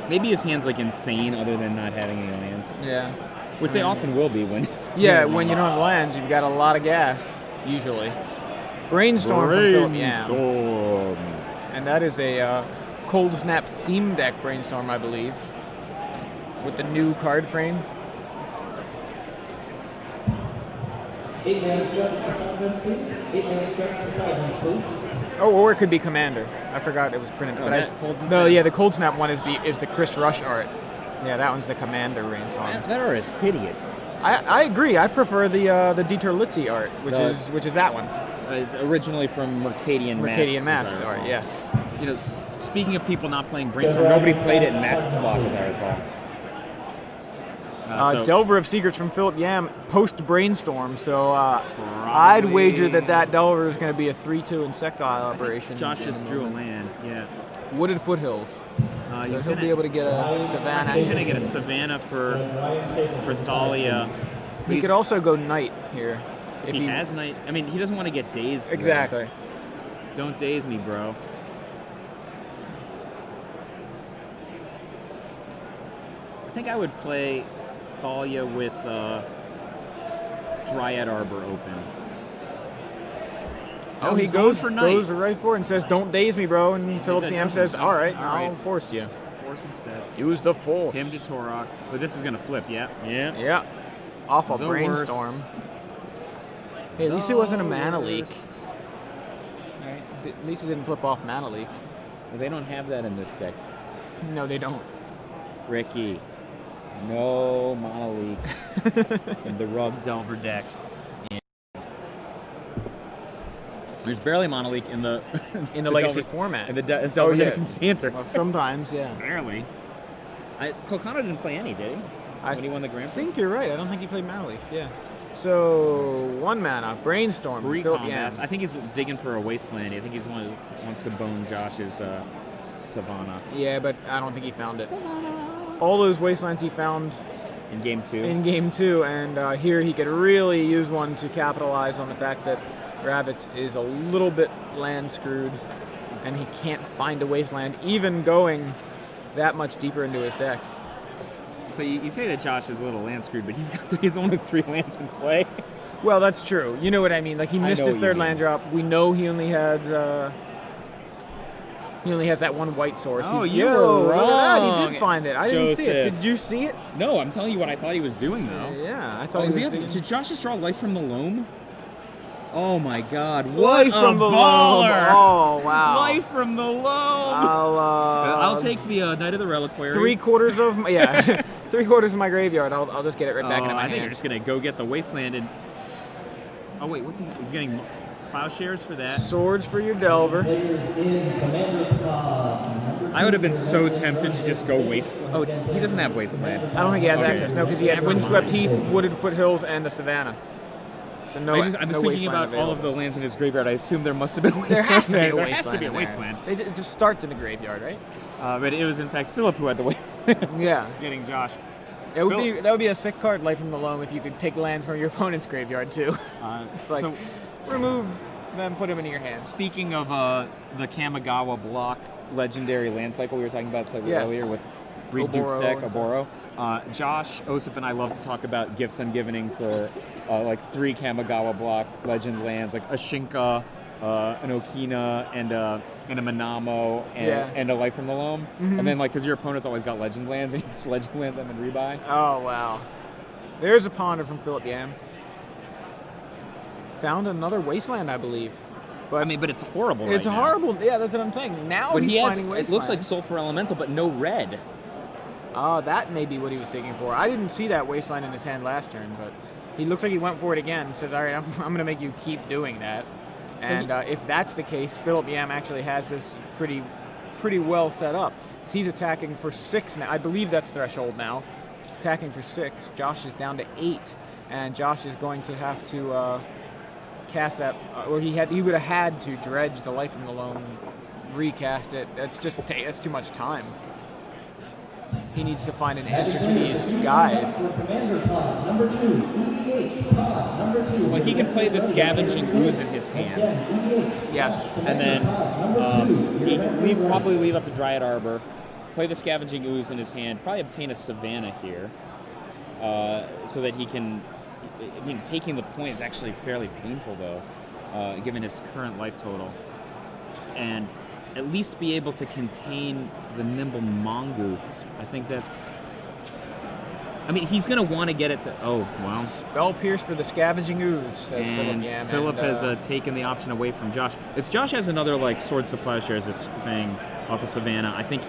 Maybe his hand's like insane other than not having any lands. Yeah. Which they often will be when... Yeah, when you don't have lands, you've got a lot of gas, usually. Brainstorm from Philip Yam. And that is a Cold Snap theme deck Brainstorm, I believe. With the new card frame. 8 mana stretch to Silence, please. 8 mana stretch to Silence, please. Oh, or it could be Commander. I forgot it was printed. The Cold Snap one is the Chris Rush art. Yeah, that one's the Commander Brainstorm. That art is hideous. I agree. I prefer the Dieter Litzy art, which is that one. Originally from Mercadian Masks art, yes. Speaking of people not playing Brainstorm, nobody played it in Masks block, as I recall. Delver of Secrets from Philip Yam post Brainstorm, so I'd wager that Delver is going to be a 3/2 insectile operation. Josh just drew a land, yeah. Wooded Foothills. He'll be able to get a Savannah. He's going to get a Savannah for Thalia. He could also go Knight here. If he has Knight. I mean, he doesn't want to get dazed. Exactly. Don't daze me, bro. I think I would play Thalia with Dryad Arbor open. Oh, he goes right for it and says, "Don't daze me, bro." And Philip Yam says, "All right, I'll force you." Force instead. Use the force. Him to Torok. But this is gonna flip, yeah. Yeah. Off a Brainstorm. Hey, at least it wasn't a mana leak. Right. At least it didn't flip off mana leak. Well, they don't have that in this deck. No, they don't. Ricky. No mana leak in the Rug Delver deck. There's barely mana leak in the legacy format. In the Delver deck and standard. Well, sometimes, yeah. Barely. Kolkano didn't play any, did he? When he won the Grand Prix? I think you're right. I don't think he played mana leak. Yeah. So 1 mana, Brainstorm. I think he's digging for a Wasteland. I think he's wants to bone Josh's Savannah. Yeah, but I don't think he found it. All those Wastelands he found in Game 2. And here he could really use one to capitalize on the fact that Ravitz is a little bit land screwed, and he can't find a Wasteland, even going that much deeper into his deck. So you say that Josh is a little land screwed, but he's only 3 lands in play. Well, that's true. You know what I mean. Like, he missed his third land drop. We know he only has that one white source. Oh, He's, you were look at that. He wrong, did find it. I didn't see it. Joseph. Did you see it? No, I'm telling you what I thought he was doing, though. Yeah, I thought he was doing... Did Josh just draw Life from the Loam? Oh my God! What Life a from the baller! Loam. Oh wow! Life from the Loam. I'll take the Knight of the Reliquary. 3/4 of my, yeah, 3/4 of my graveyard. I'll just get it right back into my I think hand. you're just gonna go get the Wasteland and. Oh wait, what's he? He's getting Plowshares for that. Swords for your Delver. I would have been so tempted to just go Wasteland. Oh, he doesn't have Wasteland. I don't think he has Okay. access. No, because he had Windswept Heath, Wooded Foothills, and the Savannah. So no, I was no thinking Wasteland about all of available. the lands in his graveyard. I assume there must have been a There has to be a There Wasteland. has to be a in there. Wasteland. It just starts in the graveyard, right? But it was in fact Philip who had the Wasteland. Yeah. Getting Josh. That would be a sick card, Life from the Loam, if you could take lands from your opponent's graveyard too. It's like, so, remove them, put them in your hand. speaking of the Kamigawa block legendary land cycle we were talking about slightly Yes. earlier with Greek Duke's Oboro deck, and Oboro. Josh, Osip, and I love to talk about gifts ungivening for like 3 Kamigawa block legend lands, like a Shinka, an Okina, and a Manamo, and a Life from the Loam. Mhm. And then, like, because your opponent's always got legend lands, and you just legend land them and rebuy. Oh wow. There's a ponder from Philip Yam. Found another Wasteland, I believe. But I mean, but it's horrible. it's right now. horrible. Yeah, that's what I'm saying. Now But he's he has. finding Wasteland. It looks like Sulfur Elemental, but no red. That may be what he was digging for. I didn't see that Wasteland in his hand last turn, but he looks like he went for it again. Says, all right, I'm going to make you keep doing that. And if that's the case, Philip Yam actually has this pretty well set up. He's attacking for 6 now. I believe that's threshold now. Attacking for 6. Josh is down to 8, and Josh is going to have to cast that, or he would have had to dredge the Life from the Loam, recast it. That's too much time. He needs to find an answer to these guys. Well, he can play the Scavenging Ooze in his hand. Yes. And then he probably leave up the Dryad Arbor, play the Scavenging Ooze in his hand, probably obtain a Savannah here, so that he can. I mean, taking the point is actually fairly painful, though, given his current life total. And at least be able to contain the Nimble Mongoose. I think that. I mean, he's going to want to get it to. Oh, well. Spell Pierce for the Scavenging Ooze, says Philip Yam. Philip has taken the option away from Josh. If Josh has another, like, Swords to Plowshares thing off of Savannah, I think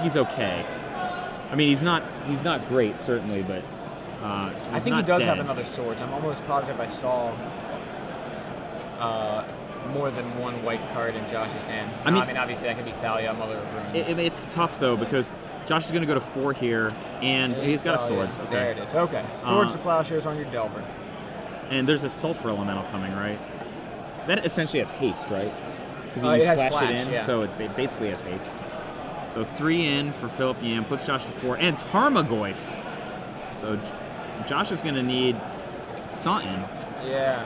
he's okay. I mean, he's not great, certainly, but I think he does have another Swords. I'm almost positive I saw more than one white card in Josh's hand. I mean, obviously that could be Thalia, Mother of Runes. It's tough, though, because Josh is going to go to 4 here, and he's got a Swords. Okay. There it is. Okay. Swords to Plowshares on your Delver. And there's a Sulfur Elemental coming, right? That essentially has haste, right? Because It has flash flash, it in, yeah. so it basically has haste. So 3 in for Philip Yam, puts Josh to 4, and Tarmogoyf. So Josh is going to need something. Yeah.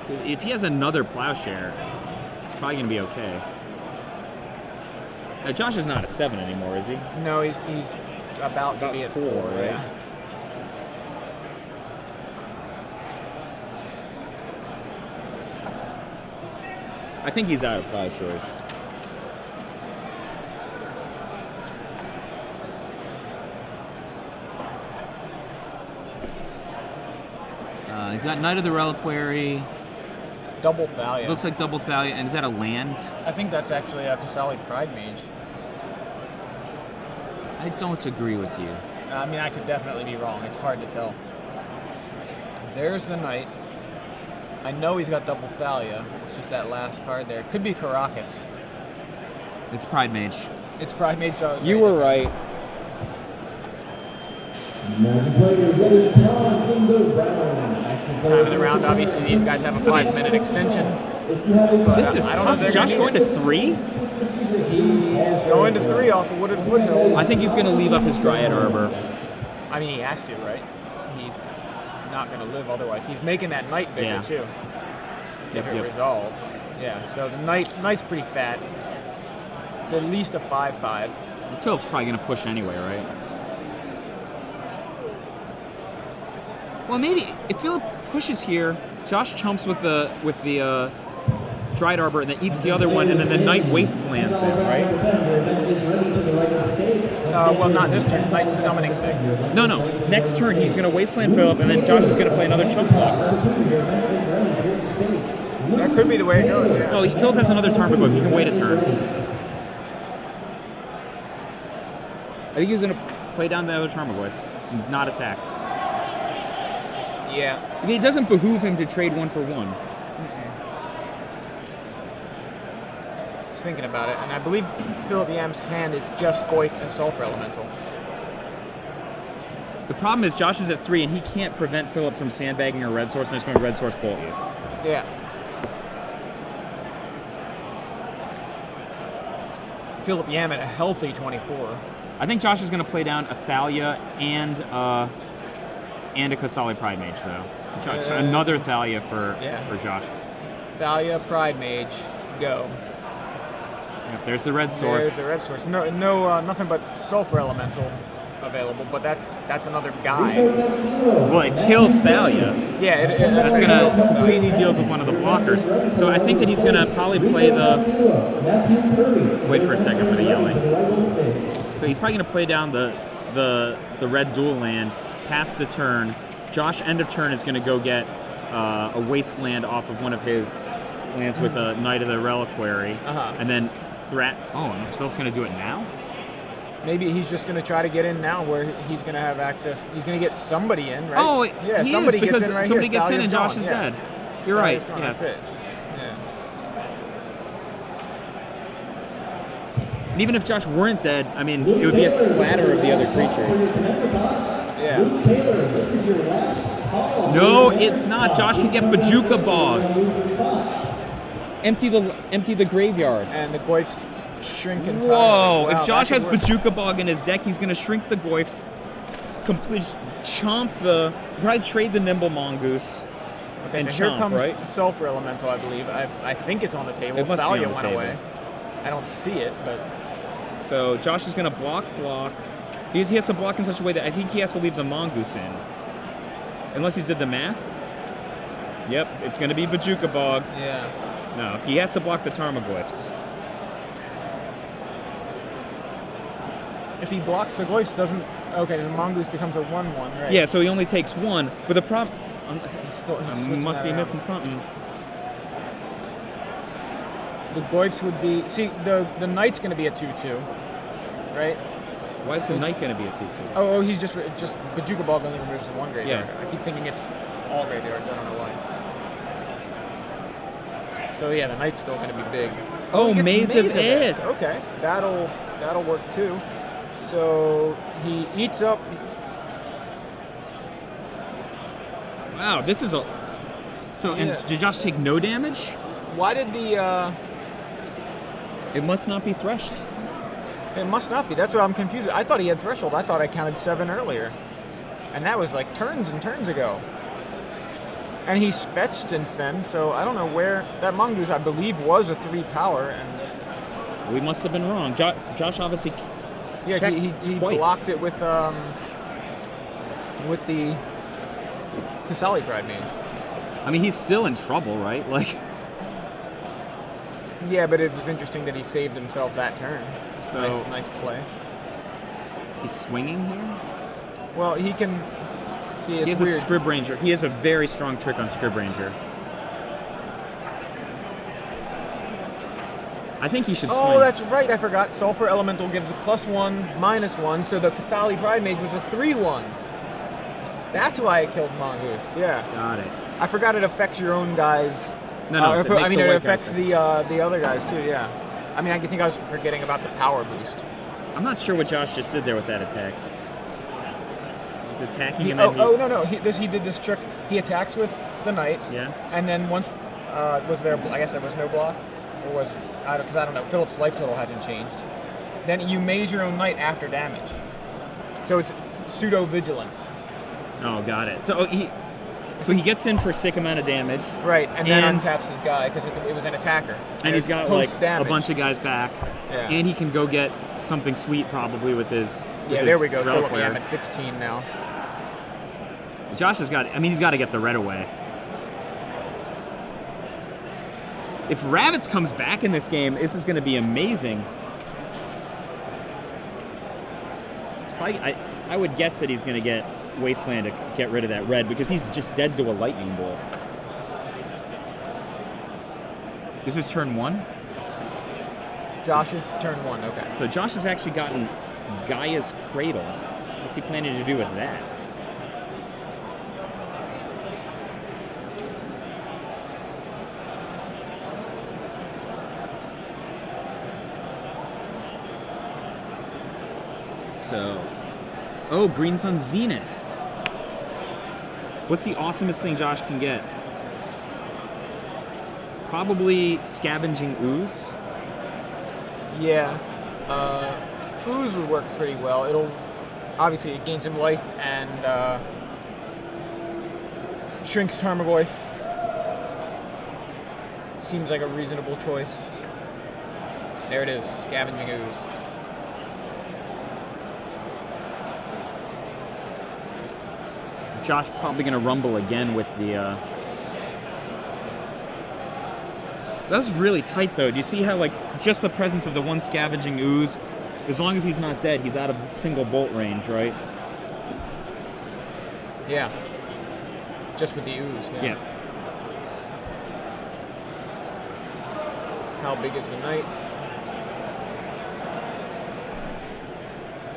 So if he has another Plowshare, it's probably going to be okay. Now, Josh is not at 7 anymore, is he? No, he's about to be at 4, right? Yeah. I think he's out of Plowshares. He's got Knight of the Reliquary. Double Thalia. Looks like double Thalia, and is that a land? I think that's actually a Kasali Pride Mage. I don't agree with you. I mean, I could definitely be wrong. It's hard to tell. There's the Knight. I know he's got double Thalia. It's just that last card there. Could be Caracas. It's Pride Mage. It's Pride Mage. So You were right. Time of the round, obviously, these guys have a 5-minute extension. But, This is I don't know tough. if Is they're Josh gonna going to 3? He is going to 3 off of Wooded Foothills. I think he's going to leave up his Dryad Arbor. I mean, he has to, right? He's not going to live otherwise. He's making that Knight bigger, Yeah. too. If Yep. it resolves. Yeah, so the Knight's pretty fat. It's at least a 5/5. Philip's probably going to push anyway, right? Well, maybe if Philip pushes here, Josh chumps with the Dried Arbor and then eats the other one, and then the Knight Wastelands him, right? Well, not this turn. Knight's summoning Sig. No. Next turn, he's going to Wasteland Philip, and then Josh is going to play another chump blocker. That could be the way it goes, yeah. Well, Philip has another Tarmogoyf. He can wait a turn. I think he's going to play down the other Tarmogoyf, not attack. Yeah. I mean, it doesn't behoove him to trade 1 for 1. Thinking about it, and I believe Philip Yam's hand is just Goyf and Sulfur Elemental. The problem is Josh is at 3, and he can't prevent Philip from sandbagging or Red Source, and he's going to Red Source Bolt you. Yeah. Philip Yam at a healthy 24. I think Josh is going to play down a Thalia and a Kasali Pride Mage, though. Another Thalia for Josh. Thalia Pride Mage, go. Yep, there's the red source. There's the red source. No, nothing but Sulfur Elemental available, but that's another guy. Well, it kills Thalia. Yeah, that's gonna completely deals with one of the blockers. So I think that he's gonna probably play the. Let's wait for a second for the yelling. So he's probably gonna play down the red dual land, pass the turn. Josh end of turn is gonna go get a wasteland off of one of his lands with a Knight of the Reliquary, and then threat. Oh, and Philip's gonna do it now. Maybe he's just going to try to get in now where he's going to have access. He's going to get somebody in, right? Oh, yeah, somebody gets in right here. Somebody gets in and Josh is dead. You're right. Yeah. That's it. Yeah. And even if Josh weren't dead, I mean, it would be a splatter of the other creatures. Yeah. No, it's not. Josh can get Bajuka Bog. Empty the graveyard. And the Goyfs shrink and Whoa! Wow, if Josh has Bajuka Bog in his deck, he's gonna shrink the Goyfs, probably trade the Nimble Mongoose, okay, and so chomp, here comes right? Sulfur Elemental, I believe. I think it's on the table. It must Thalia be on the went table. away. I don't see it, but so Josh is gonna block. He has to block in such a way that I think he has to leave the Mongoose in, unless he did the math. Yep, it's gonna be Bajuka Bog. Yeah. No, he has to block the Tarmogoyfs. If he blocks the Goyfs, doesn't... Okay, the Mongoose becomes a 1/1, right? Yeah, so he only takes 1, but the problem... He must be missing something. The Goyfs would be... See, the Knight's going to be a 2/2, right? Why is the Knight going to be a 2/2? Oh, he's just Bajuka Bog only removes the 1 graveyard. Yeah. I keep thinking it's all graveyards, I don't know why. So yeah, the Knight's still going to be big. Oh, Maze of Ith! Okay, that'll work too. So he eats up. Wow, this is a. So and did Josh take no damage? Why did the? It must not be threshed. It must not be. That's what I'm confused. I thought he had threshold. I thought I counted 7 earlier, and that was like turns and turns ago. And he's fetched since then, so I don't know where that Mongoose, I believe, was a 3 power, and we must have been wrong. Josh obviously. Yeah, he blocked it with the Kasali Pride Mage. I mean, he's still in trouble, right? Like. Yeah, but it was interesting that he saved himself that turn. So nice play. Is he swinging here? Well, he can. See, it's he has weird. A Scrib Ranger. He has a very strong trick on Scrib Ranger. I think he should swing. Oh, that's right. I forgot. Sulfur Elemental gives a +1/-1, so the Kasali Pride Mage was a 3/1. That's why it killed Mongoose. Yeah. Got it. I forgot it affects your own guys. No. It affects the other guys too. Yeah. I mean, I think I was forgetting about the power boost. I'm not sure what Josh just did there with that attack. He's attacking and no. He did this trick. He attacks with the Knight. Yeah. And then once was there? I guess there was no block, or was because I don't know. Philip's life total hasn't changed. Then you maze your own Knight after damage. So it's pseudo vigilance. Oh, got it. So he gets in for a sick amount of damage. Right, and then untaps his guy because it was an attacker. And he's got like a bunch of guys back. Yeah. And he can go get something sweet probably with his. Yeah, there we go. Philip Yam at 16 now. Josh has got, I mean, he's got to get the red away. If Ravitz comes back in this game, this is going to be amazing. It's probably, I would guess that he's going to get Wasteland to get rid of that red because he's just dead to a lightning bolt. This is turn 1? Josh's turn 1, okay. So Josh has actually gotten Gaia's Cradle. What's he planning to do with that? So, oh, Green Sun Zenith. What's the awesomest thing Josh can get? Probably Scavenging Ooze. Yeah, Ooze would work pretty well. It'll, obviously it gains him life and shrinks Tarmogoyf. Seems like a reasonable choice. There it is, Scavenging Ooze. Josh probably going to rumble again with the... That was really tight, though. Do you see how, like, just the presence of the one Scavenging Ooze, as long as he's not dead, he's out of single bolt range, right? Yeah. Just with the Ooze, yeah. How big is the Knight?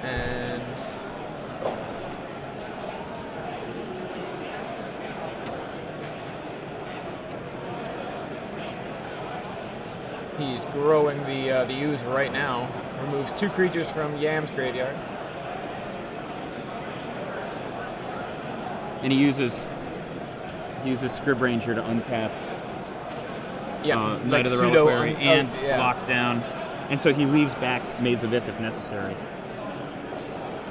And... he's growing the Ooze right now. Removes 2 creatures from Yam's graveyard. And he uses Scrib Ranger to untap Knight of the Reliquary and lock down. And so he leaves back Maze of Ith if necessary.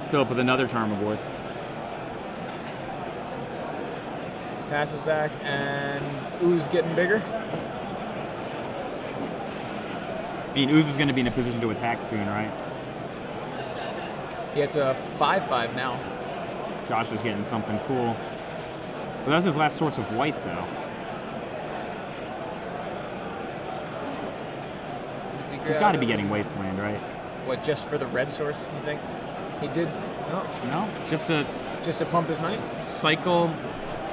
Fill up with another Tarmogoyf. Passes back, and Ooze getting bigger. I mean, Ooze is going to be in a position to attack soon, right? Yeah, it's a 5/5 now. Josh is getting something cool. But that's his last source of white, though. He's got to be getting Wasteland, right? What, just for the red source, you think? He did? No. No, just to pump his Knight? Cycle.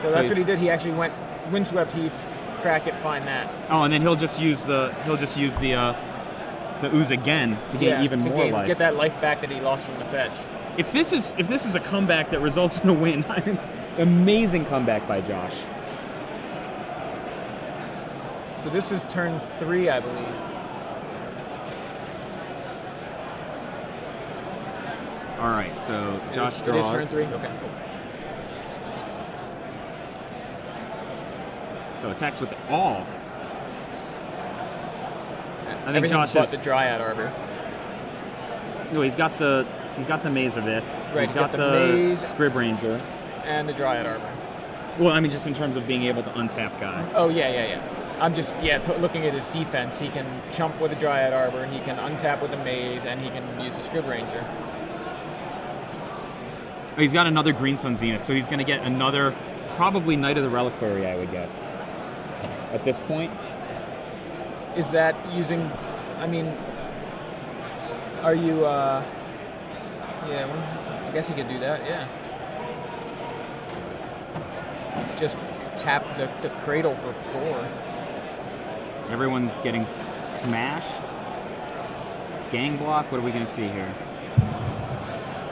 So that's what he did. He actually went Windswept Heath, crack it, find that. Oh, and then he'll just use the Ooze again to gain even more life. Get that life back that he lost from the fetch. If this is a comeback that results in a win, amazing comeback by Josh. So this is turn 3, I believe. All right, so Josh draws. It is turn 3. Okay, cool. So attacks with all. I think Everything Josh but is the Dryad Arbor. No, he's got the Maze of Ith. Right, he's got the Maze Scrib Ranger. And the Dryad Arbor. Well, I mean, just in terms of being able to untap guys. Oh, yeah. I'm just, looking at his defense. He can chump with the Dryad Arbor, he can untap with the Maze, and he can use the Scrib Ranger. He's got another Green Sun Zenith, so he's going to get another, probably Knight of the Reliquary, I would guess, at this point. Is that using, I mean, are you, I guess he could do that, yeah. Just tap the Cradle for 4. Everyone's getting smashed. Gang block, what are we going to see here?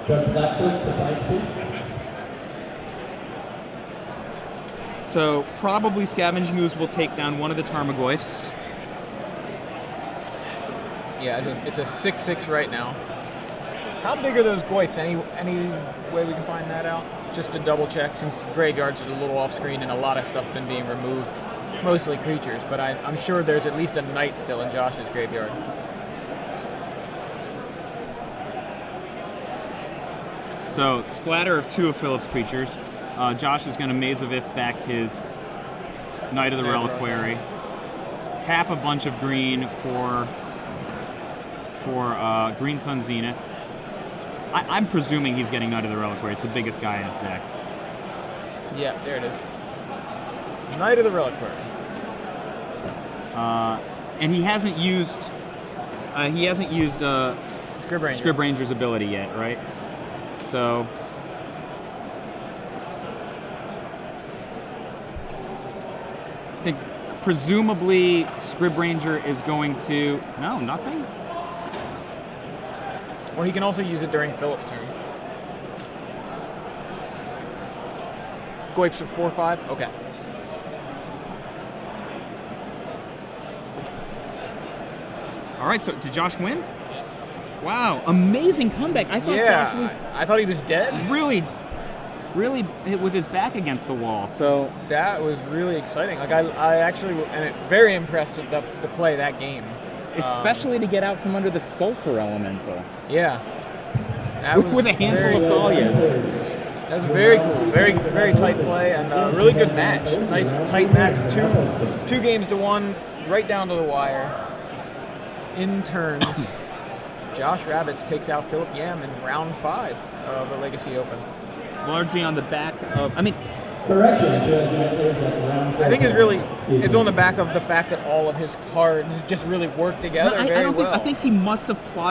Judge Blackford, besides, please. So, probably Scavenging Ooze will take down one of the Tarmogoyfs. Yeah, it's a 6/6 right now. How big are those Goyfs? Any way we can find that out? Just to double check, since graveyards are a little off screen and a lot of stuff been being removed. Mostly creatures, but I'm sure there's at least a Knight still in Josh's graveyard. So, splatter of 2 of Philip's creatures. Josh is going to Maze of Ith back his Knight of the Reliquary. Tap a bunch of green for Green Sun Zenith. I'm presuming he's getting Knight of the Reliquary. It's the biggest guy in his deck. Yeah, there it is. Knight of the Reliquary. And he hasn't used Scrib Ranger. Scrib Ranger's ability yet, right? So I think presumably Scrib Ranger is going to nothing. Well, he can also use it during Philip's turn. Goyf's for 4/5? Okay. All right, so did Josh win? Wow, amazing comeback. I thought Josh was I thought he was dead. really hit with his back against the wall. So That was really exciting. Like I actually very impressed with the play of that game. especially to get out from under the Sulfur Elemental. Yeah. That was With a handful of Talias. That was very cool. Very tight play and a really good match. Nice tight match. Two games to one, right down to the wire. In turns, Josh Ravitz takes out Philip Yam in round 5 of the Legacy Open. Largely on the back of, Correction. I think it's on the back of the fact that all of his cards just really work together very well. I think he must have plotted